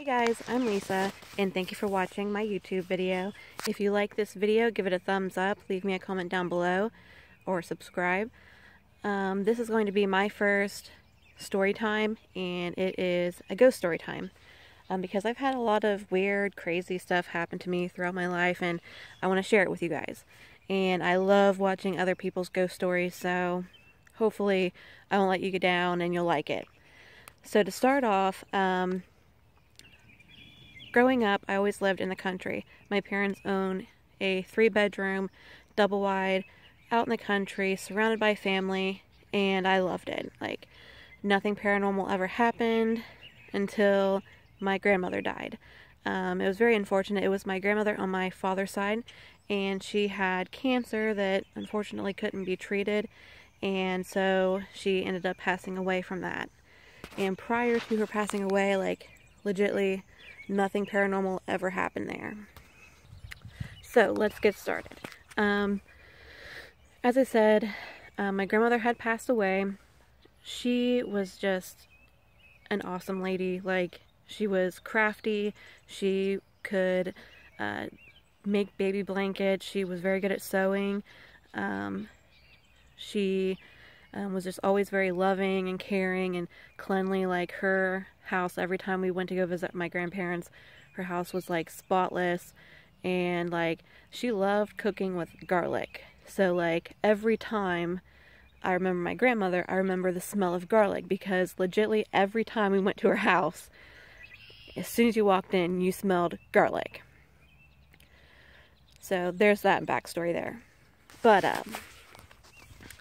Hey guys, I'm Lisa, and thank you for watching my YouTube video. If you like this video, give it a thumbs up, leave me a comment down below, or subscribe. This is going to be my first story time, and it is a ghost story time. Because I've had a lot of weird, crazy stuff happen to me throughout my life, and I want to share it with you guys. And I love watching other people's ghost stories, so hopefully I won't let you get down and you'll like it. So to start off, growing up, I always lived in the country. My parents own a 3-bedroom, double wide, out in the country, surrounded by family, and I loved it. Like, nothing paranormal ever happened until my grandmother died. It was very unfortunate. It was my grandmother on my father's side, and she had cancer that unfortunately couldn't be treated, and so she ended up passing away from that. And prior to her passing away, like, legitly, nothing paranormal ever happened there. So let's get started. As I said, my grandmother had passed away. She was just an awesome lady. Like, she was crafty. She could make baby blankets. She was very good at sewing. She was just always very loving and caring and cleanly. Like, her house, every time we went to go visit my grandparents, her house was like spotless, and like, she loved cooking with garlic. So like, every time I remember my grandmother, I remember the smell of garlic, because legitly every time we went to her house, as soon as you walked in, you smelled garlic. So there's that backstory there. But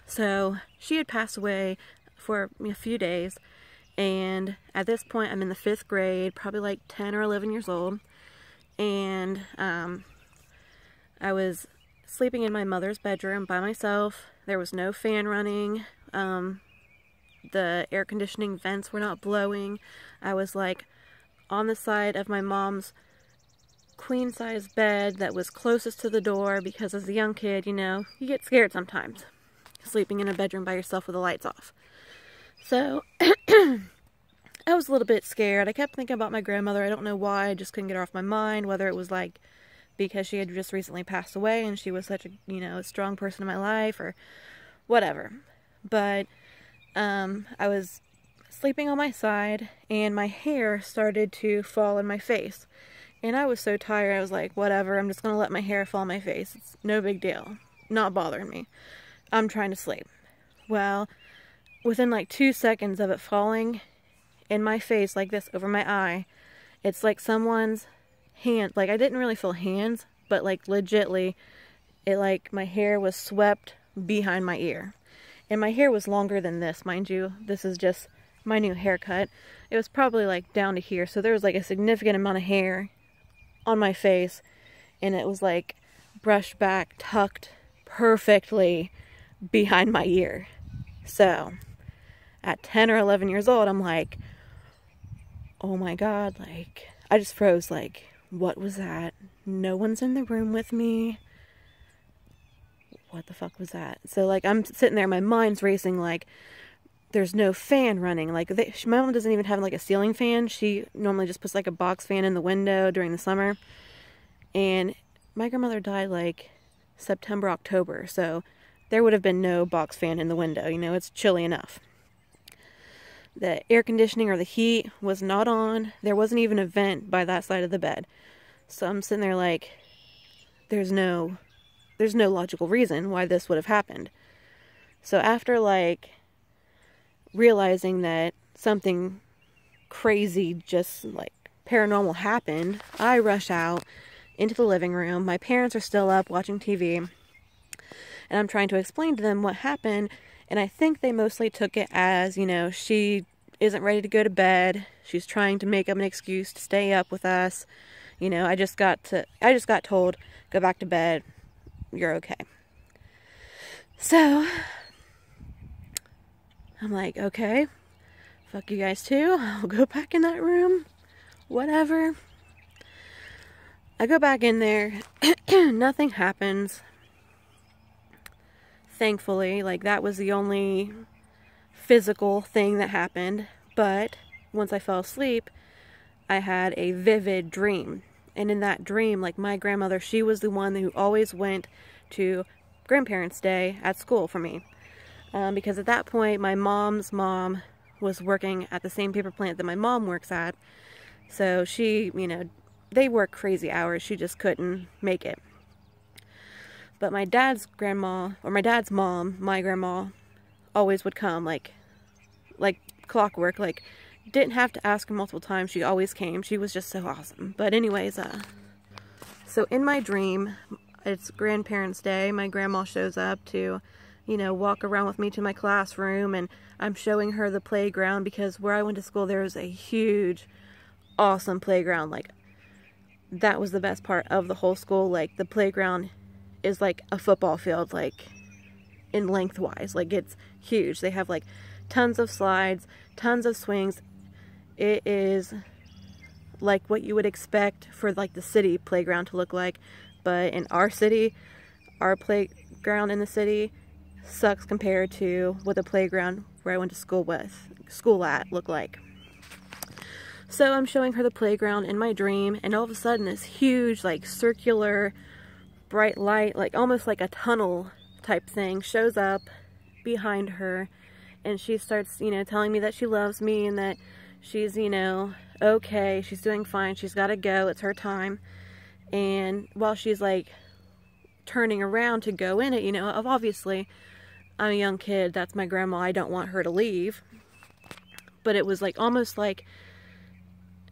so she had passed away for a few days, and at this point I'm in the 5th grade, probably like 10 or 11 years old, and I was sleeping in my mother's bedroom by myself. There was no fan running, the air conditioning vents were not blowing. I was like on the side of my mom's queen size bed that was closest to the door, because as a young kid, you know, you get scared sometimes sleeping in a bedroom by yourself with the lights off. So I was a little bit scared. I kept thinking about my grandmother. I don't know why. I just couldn't get her off my mind, whether it was like because she had just recently passed away and she was such a, you know, a strong person in my life, or whatever. But I was sleeping on my side, and my hair started to fall in my face. And I was so tired, I was like, whatever, I'm just going to let my hair fall on my face. It's no big deal. Not bothering me. I'm trying to sleep. Well, within like 2 seconds of it falling in my face like this over my eye, it's like someone's hand, like, I didn't really feel hands, but like legitly, it, like, my hair was swept behind my ear. And my hair was longer than this, mind you. This is just my new haircut. It was probably like down to here, so there was like a significant amount of hair on my face, and it was like brushed back, tucked perfectly behind my ear. So at 10 or 11 years old, I'm like, oh my god, like, I just froze. Like, what was that? No one's in the room with me. What the fuck was that? So like, I'm sitting there, my mind's racing, like, there's no fan running. Like, my mom doesn't even have like a ceiling fan. She normally just puts like a box fan in the window during the summer. And my grandmother died like September, October, so there would have been no box fan in the window. You know, it's chilly enough. The air conditioning or the heat was not on. There wasn't even a vent by that side of the bed. So I'm sitting there like, there's no logical reason why this would have happened. So after like realizing that something crazy, just like paranormal, happened, I rush out into the living room. My parents are still up watching TV, and I'm trying to explain to them what happened, and I think they mostly took it as, you know, she isn't ready to go to bed. She's trying to make up an excuse to stay up with us. You know, I just got told, go back to bed. You're okay. So I'm like, okay, fuck you guys too. I'll go back in that room. Whatever. I go back in there. Nothing happens. Thankfully, like, that was the only physical thing that happened. But once I fell asleep, I had a vivid dream. And in that dream, like, my grandmother, she was the one who always went to grandparents' day at school for me. Because at that point, my mom's mom was working at the same paper plant that my mom works at. So she, you know, they work crazy hours. She just couldn't make it. But my dad's grandma, or my dad's mom, my grandma, always would come, like clockwork. Like, didn't have to ask her multiple times. She always came. She was just so awesome. But anyways, so in my dream, it's grandparents' day. My grandma shows up to, you know, walk around with me to my classroom, and I'm showing her the playground, because where I went to school, there was a huge, awesome playground. Like, that was the best part of the whole school. Like, the playground is like a football field, like, in lengthwise. Like, it's huge. They have like tons of slides, tons of swings. It is like what you would expect for like the city playground to look like. But in our city, our playground in the city sucks compared to what the playground where I went to school at looked like. So I'm showing her the playground in my dream, and all of a sudden this huge, like, circular bright light, like almost like a tunnel type thing, shows up behind her, and she starts, you know, telling me that she loves me and that she's, you know, okay, she's doing fine, she's got to go, it's her time. And while she's like turning around to go in it, you know, obviously I'm a young kid, that's my grandma, I don't want her to leave. But it was like almost like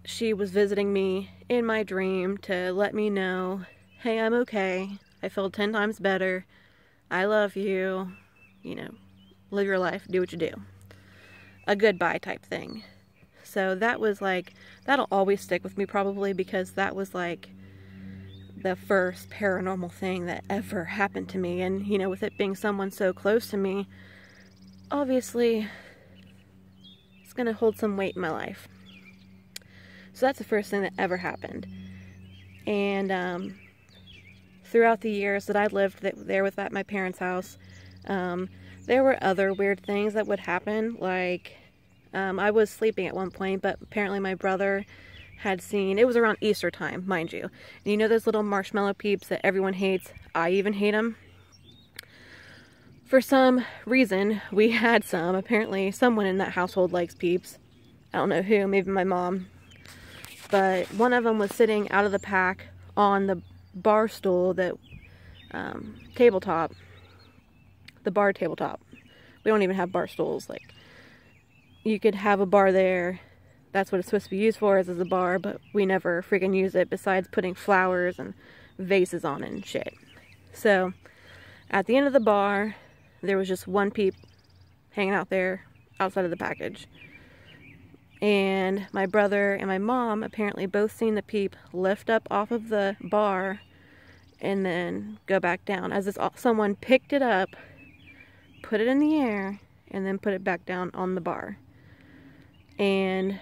she was visiting me in my dream to let me know, hey, I'm okay, I feel 10 times better, I love you, you know, live your life, do what you do. A goodbye type thing. So that was like, that'll always stick with me probably, because that was like the first paranormal thing that ever happened to me. And, you know, with it being someone so close to me, obviously it's gonna hold some weight in my life. So that's the first thing that ever happened. And throughout the years that I lived there at my parents' house, there were other weird things that would happen. Like, I was sleeping at one point, but apparently my brother had seen, it was around Easter time, mind you. And you know those little marshmallow peeps that everyone hates? I even hate them. For some reason, we had some. Apparently someone in that household likes peeps. I don't know who, maybe my mom. But one of them was sitting out of the pack on the bar stool, that tabletop. The bar tabletop. We don't even have bar stools. Like, you could have a bar there. That's what it's supposed to be used for, as a bar, but we never freaking use it besides putting flowers and vases on it and shit. So, at the end of the bar, there was just one peep hanging out there outside of the package. And my brother and my mom apparently both seen the peep lift up off of the bar and then go back down, as if someone picked it up, put it in the air, and then put it back down on the bar. And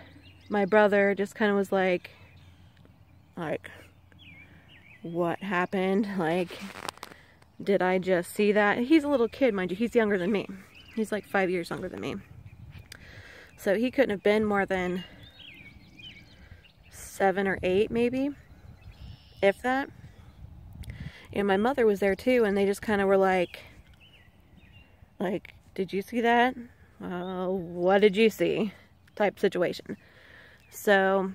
my brother just kind of was like, what happened? Like, did I just see that? He's a little kid, mind you. He's younger than me. He's like 5 years younger than me. So he couldn't have been more than 7 or 8, maybe, if that. And my mother was there too, and they just kind of were like, did you see that? What did you see? Type situation. So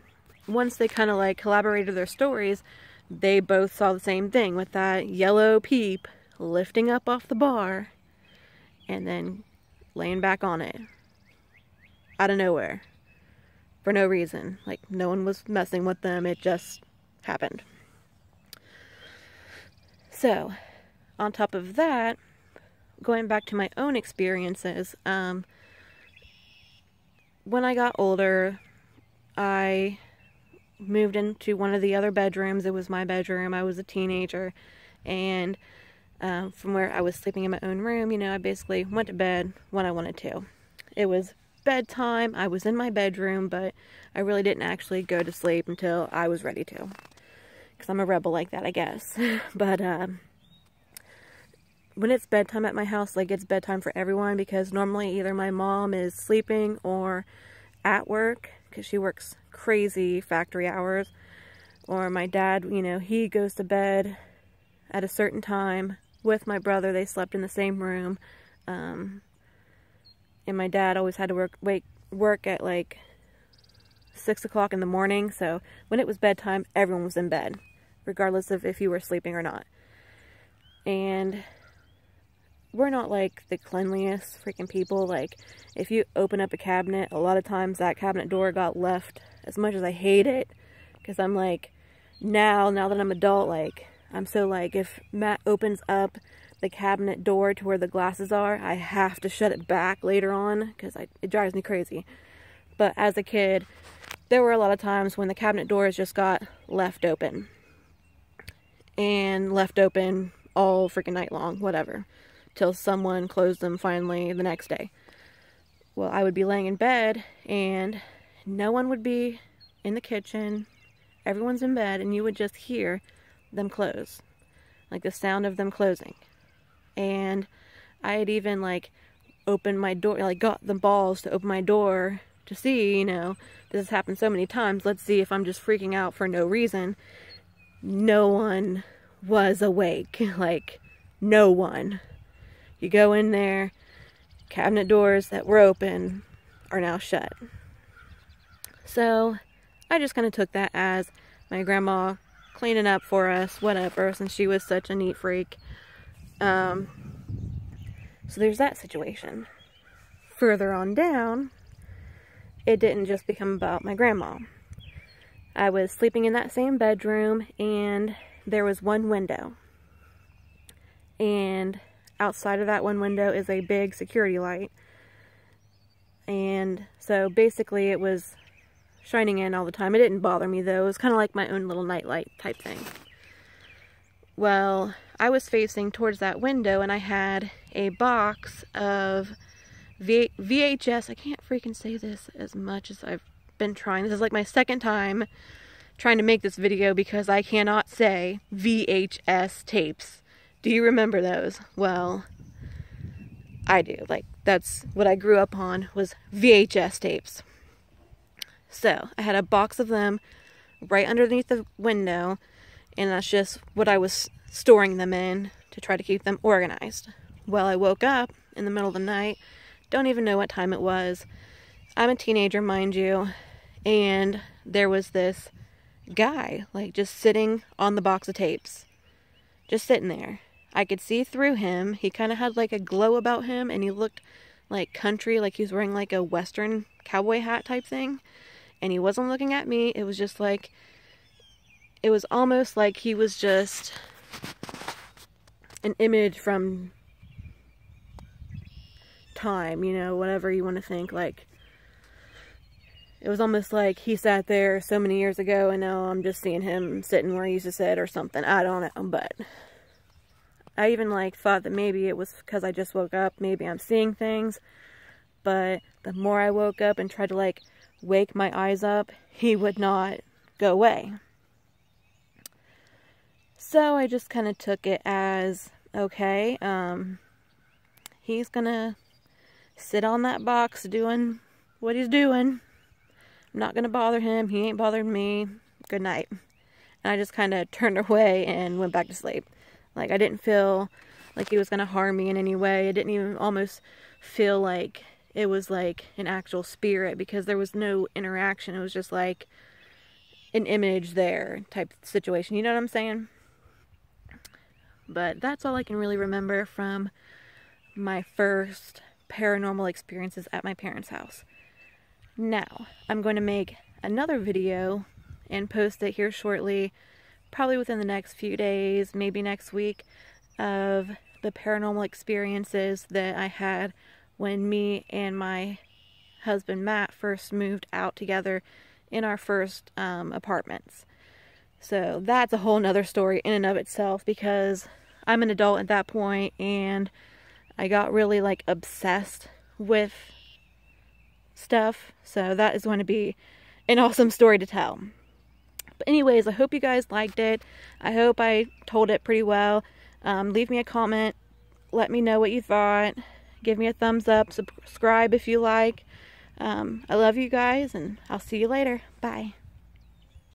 once they kind of like collaborated their stories, they both saw the same thing, with that yellow peep lifting up off the bar and then laying back on it out of nowhere for no reason. Like, no one was messing with them, it just happened. So on top of that, going back to my own experiences, when I got older, I moved into one of the other bedrooms. It was my bedroom. I was a teenager, and from where I was sleeping in my own room, you know, I basically went to bed when I wanted to. It was bedtime. I was in my bedroom, but I really didn't actually go to sleep until I was ready to, because I'm a rebel like that, I guess. But when it's bedtime at my house, like, it's bedtime for everyone, because normally either my mom is sleeping or at work, because she works crazy factory hours. Or my dad, you know, he goes to bed at a certain time with my brother. They slept in the same room. And my dad always had to work at like 6 o'clock in the morning. So when it was bedtime, everyone was in bed, regardless of if you were sleeping or not. And we're not like the cleanliest freaking people. Like, if you open up a cabinet, a lot of times that cabinet door got left. As much as I hate it, because I'm like, now that I'm adult, like, I'm so like, if Matt opens up the cabinet door to where the glasses are, I have to shut it back later on, because it drives me crazy. But as a kid, there were a lot of times when the cabinet doors just got left open. And left open all freaking night long, whatever, till someone closed them finally the next day. Well, I would be laying in bed and no one would be in the kitchen. Everyone's in bed and you would just hear them close, like the sound of them closing. And I had even like opened my door, like got the balls to open my door to see, you know, this has happened so many times. Let's see if I'm just freaking out for no reason. No one was awake, like no one. You go in there, cabinet doors that were open are now shut. So I just kind of took that as my grandma cleaning up for us, whatever, since she was such a neat freak. So there's that situation. Further on down, it didn't just become about my grandma. I was sleeping in that same bedroom and there was one window. And outside of that one window is a big security light. And so basically it was shining in all the time. It didn't bother me though. It was kind of like my own little nightlight type thing. Well, I was facing towards that window and I had a box of VHS. I can't freaking say this as much as I've been trying. This is like my second time trying to make this video because I cannot say VHS tapes. Do you remember those? Well, I do. Like, that's what I grew up on, was VHS tapes. So I had a box of them right underneath the window, and that's just what I was storing them in to try to keep them organized. Well, I woke up in the middle of the night, don't even know what time it was. I'm a teenager, mind you, and there was this guy, like, just sitting on the box of tapes. Just sitting there. I could see through him. He kind of had like a glow about him, and he looked like country, like he was wearing like a western cowboy hat type thing. And he wasn't looking at me. It was just like, it was almost like he was just an image from time, you know, whatever you want to think. Like, it was almost like he sat there so many years ago and now I'm just seeing him sitting where he used to sit or something. I don't know, but I even like thought that maybe it was because I just woke up. Maybe I'm seeing things. But the more I woke up and tried to like wake my eyes up, he would not go away. So I just kind of took it as, okay, he's gonna sit on that box doing what he's doing. I'm not gonna bother him. He ain't bothering me. Good night. And I just kind of turned away and went back to sleep. Like, I didn't feel like he was gonna harm me in any way. I didn't even almost feel like it was like an actual spirit, because there was no interaction. It was just like an image there type situation. You know what I'm saying? But that's all I can really remember from my first paranormal experiences at my parents' house. Now, I'm going to make another video and post it here shortly, probably within the next few days, maybe next week, of the paranormal experiences that I had when me and my husband Matt first moved out together in our first apartments. So that's a whole nother story in and of itself, because I'm an adult at that point and I got really like obsessed with stuff. So that is going to be an awesome story to tell. But anyways, I hope you guys liked it. I hope I told it pretty well. Leave me a comment. Let me know what you thought. Give me a thumbs up. Subscribe if you like. I love you guys, and I'll see you later. Bye.